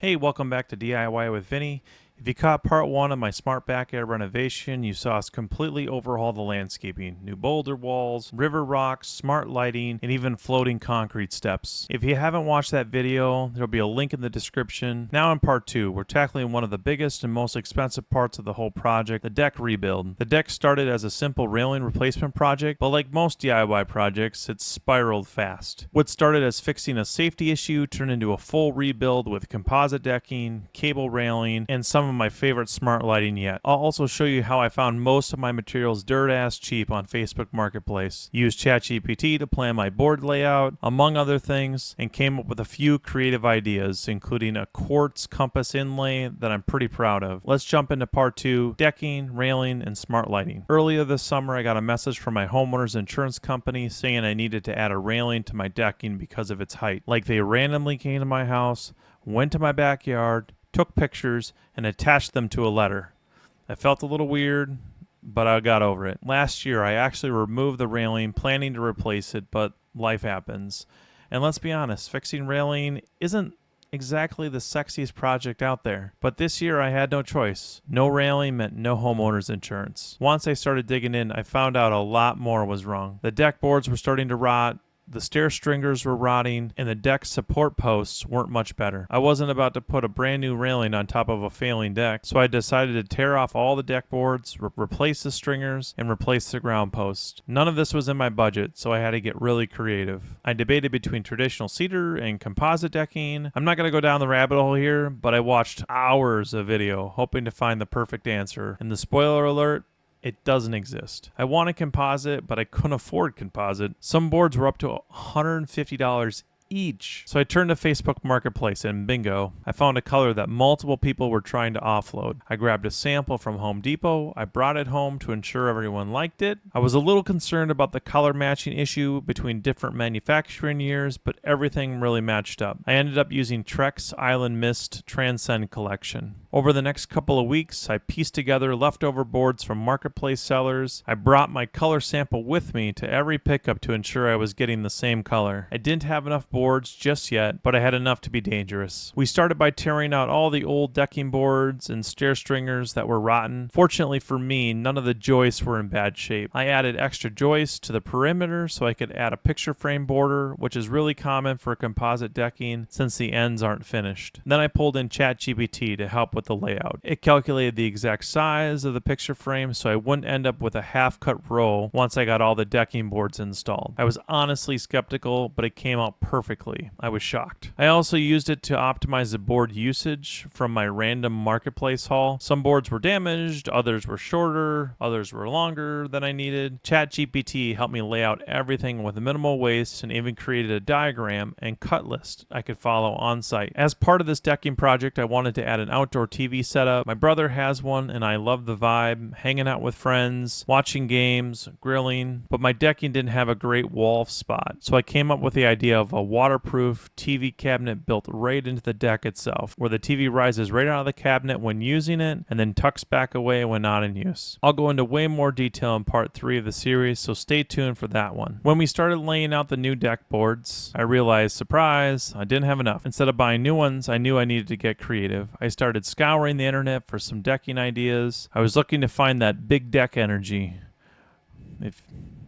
Hey, welcome back to DIY with Vinny. If you caught part one of my Smart Backyard Renovation, you saw us completely overhaul the landscaping. New boulder walls, river rocks, smart lighting, and even floating concrete steps. If you haven't watched that video, there'll be a link in the description. Now in part two, we're tackling one of the biggest and most expensive parts of the whole project, the deck rebuild. The deck started as a simple railing replacement project, but like most DIY projects, it spiraled fast. What started as fixing a safety issue turned into a full rebuild with composite decking, cable railing, and some of my favorite smart lighting yet. I'll also show you how I found most of my materials dirt-ass cheap on Facebook Marketplace. Used ChatGPT to plan my board layout, among other things, and came up with a few creative ideas, including a quartz compass inlay that I'm pretty proud of. Let's jump into part two, decking, railing, and smart lighting. Earlier this summer, I got a message from my homeowner's insurance company saying I needed to add a railing to my decking because of its height. Like they randomly came to my house, went to my backyard, took pictures, and attached them to a letter. I felt a little weird, but I got over it. Last year, I actually removed the railing, planning to replace it, but life happens. And let's be honest, fixing railing isn't exactly the sexiest project out there. But this year, I had no choice. No railing meant no homeowner's insurance. Once I started digging in, I found out a lot more was wrong. The deck boards were starting to rot, the stair stringers were rotting, and the deck support posts weren't much better. I wasn't about to put a brand new railing on top of a failing deck, so I decided to tear off all the deck boards, replace the stringers, and replace the ground posts. None of this was in my budget, so I had to get really creative. I debated between traditional cedar and composite decking. I'm not going to go down the rabbit hole here, but I watched hours of video hoping to find the perfect answer. And the spoiler alert, it doesn't exist. I wanted composite, but I couldn't afford composite. Some boards were up to $150 each. So I turned to Facebook Marketplace and bingo, I found a color that multiple people were trying to offload. I grabbed a sample from Home Depot. I brought it home to ensure everyone liked it. I was a little concerned about the color matching issue between different manufacturing years, but everything really matched up. I ended up using Trex Island Mist Transcend Collection. Over the next couple of weeks, I pieced together leftover boards from marketplace sellers. I brought my color sample with me to every pickup to ensure I was getting the same color. I didn't have enough boards just yet, but I had enough to be dangerous. We started by tearing out all the old decking boards and stair stringers that were rotten. Fortunately for me, none of the joists were in bad shape. I added extra joists to the perimeter so I could add a picture frame border, which is really common for composite decking since the ends aren't finished. Then I pulled in ChatGPT to help with the layout. It calculated the exact size of the picture frame so I wouldn't end up with a half-cut row once I got all the decking boards installed. I was honestly skeptical, but it came out perfectly. I was shocked. I also used it to optimize the board usage from my random marketplace haul. Some boards were damaged, others were shorter, others were longer than I needed. ChatGPT helped me lay out everything with minimal waste and even created a diagram and cut list I could follow on site. As part of this decking project, I wanted to add an outdoor TV setup. My brother has one and I love the vibe, hanging out with friends, watching games, grilling, but my decking didn't have a great wall spot. So I came up with the idea of a waterproof TV cabinet built right into the deck itself, where the TV rises right out of the cabinet when using it and then tucks back away when not in use. I'll go into way more detail in part 3 of the series, so stay tuned for that one. When we started laying out the new deck boards, I realized, surprise, I didn't have enough. Instead of buying new ones, I knew I needed to get creative. I started scouring the internet for some decking ideas. I was looking to find that big deck energy.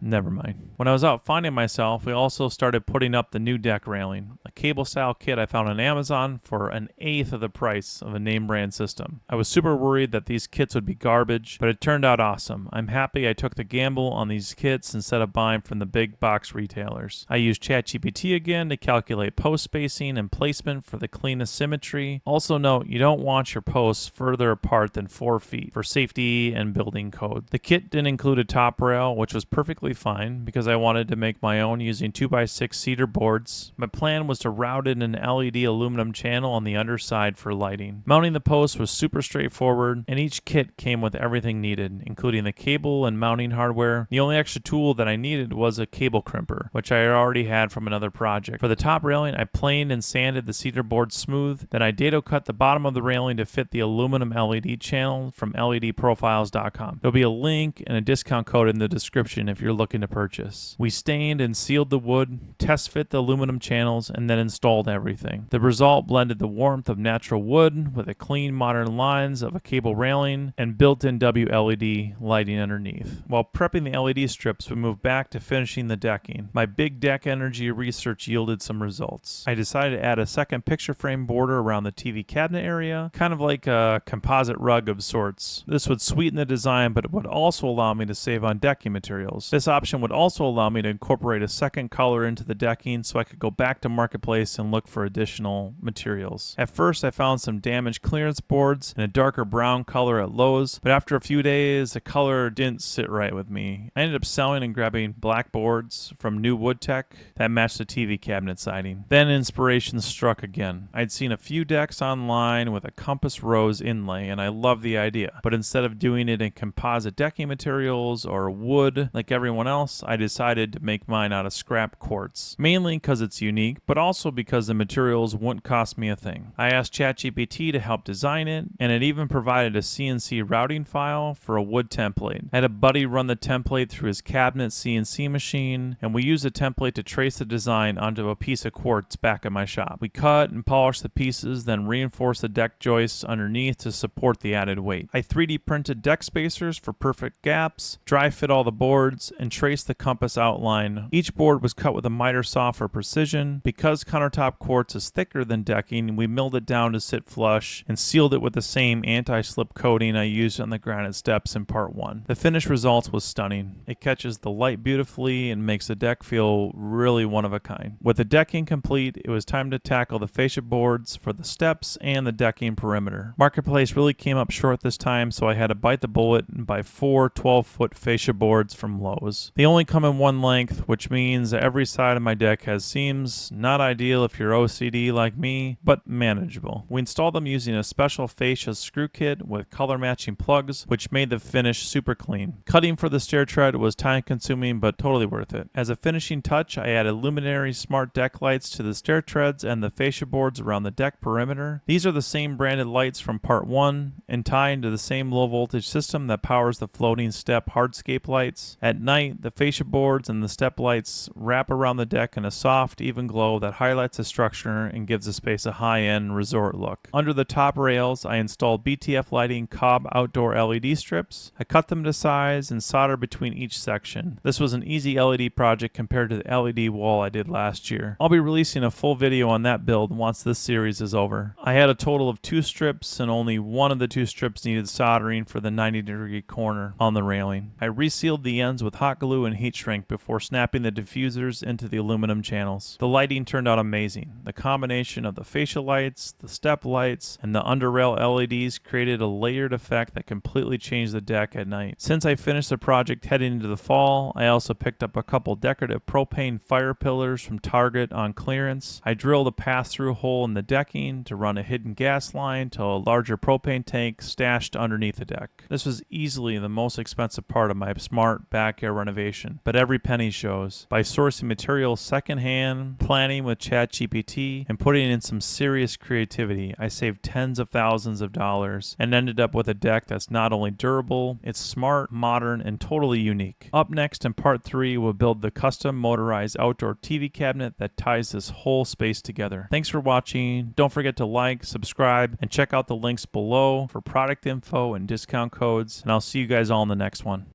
Never mind. When I was out finding myself, we also started putting up the new deck railing, a cable style kit I found on Amazon for an eighth of the price of a name brand system. I was super worried that these kits would be garbage, but it turned out awesome. I'm happy I took the gamble on these kits instead of buying from the big box retailers. I used ChatGPT again to calculate post spacing and placement for the cleanest symmetry. Also note, you don't want your posts further apart than 4 feet for safety and building code. The kit didn't include a top rail, which was perfectly fine because I wanted to make my own using 2x6 cedar boards. My plan was to route in an LED aluminum channel on the underside for lighting. Mounting the post was super straightforward, and each kit came with everything needed, including the cable and mounting hardware. The only extra tool that I needed was a cable crimper, which I already had from another project. For the top railing, I planed and sanded the cedar board smooth. Then I dado cut the bottom of the railing to fit the aluminum LED channel from ledprofiles.com. There'll be a link and a discount code in the description if you're looking to purchase. We stained and sealed the wood, test fit the aluminum channels, and then installed everything. The result blended the warmth of natural wood with the clean modern lines of a cable railing and built-in WLED lighting underneath. While prepping the LED strips, we moved back to finishing the decking. My big deck energy research yielded some results. I decided to add a second picture frame border around the TV cabinet area, kind of like a composite rug of sorts. This would sweeten the design, but it would also allow me to save on decking materials. This option would also allow me to incorporate a second color into the decking so I could go back to Marketplace and look for additional materials. At first, I found some damaged clearance boards in a darker brown color at Lowe's, but after a few days, the color didn't sit right with me. I ended up selling and grabbing black boards from New Wood Tech that matched the TV cabinet siding. Then inspiration struck again. I'd seen a few decks online with a compass rose inlay, and I loved the idea. But instead of doing it in composite decking materials or wood like everyone else, I decided to make mine out of scrap quartz. Mainly because it's unique, but also because the materials wouldn't cost me a thing. I asked ChatGPT to help design it, and it even provided a CNC routing file for a wood template. I had a buddy run the template through his cabinet CNC machine, and we used the template to trace the design onto a piece of quartz back at my shop. We cut and polished the pieces, then reinforced the deck joists underneath to support the added weight. I 3D printed deck spacers for perfect gaps, dry fit all the boards, and traced the compass outline. Each board was cut with a miter saw for precision. Because countertop quartz is thicker than decking, we milled it down to sit flush and sealed it with the same anti-slip coating I used on the granite steps in part 1. The finished result was stunning. It catches the light beautifully and makes the deck feel really one of a kind. With the decking complete, it was time to tackle the fascia boards for the steps and the decking perimeter. Marketplace really came up short this time, so I had to bite the bullet and buy 4 12-foot fascia boards from Lowe's. They only come in one length, which means that every side of my deck has seams. Not ideal if you're OCD like me, but manageable. We installed them using a special fascia screw kit with color matching plugs, which made the finish super clean. Cutting for the stair tread was time consuming, but totally worth it. As a finishing touch, I added luminary smart deck lights to the stair treads and the fascia boards around the deck perimeter. These are the same branded lights from part 1 and tie into the same low voltage system that powers the floating step hardscape lights. At night, the fascia boards and the step lights wrap around the deck in a soft, even glow that highlights the structure and gives the space a high-end resort look. Under the top rails, I installed BTF lighting Cobb outdoor LED strips. I cut them to size and soldered between each section. This was an easy LED project compared to the LED wall I did last year. I'll be releasing a full video on that build once this series is over. I had a total of 2 strips, and only one of the 2 strips needed soldering for the 90-degree corner on the railing. I resealed the ends with hot glue and heat shrink before snapping the diffusers into the aluminum channels. The lighting turned out amazing. The combination of the fascia lights, the step lights, and the under rail LEDs created a layered effect that completely changed the deck at night. Since I finished the project heading into the fall, I also picked up a couple decorative propane fire pillars from Target on clearance. I drilled a pass-through hole in the decking to run a hidden gas line to a larger propane tank stashed underneath the deck. This was easily the most expensive part of my smart backyard renovation, but every penny shows. By sourcing materials secondhand, planning with ChatGPT, and putting in some serious creativity, I saved tens of thousands of dollars and ended up with a deck that's not only durable, it's smart, modern, and totally unique. Up next in part 3, we'll build the custom motorized outdoor TV cabinet that ties this whole space together. Thanks for watching. Don't forget to like, subscribe, and check out the links below for product info and discount codes, and I'll see you guys all in the next one.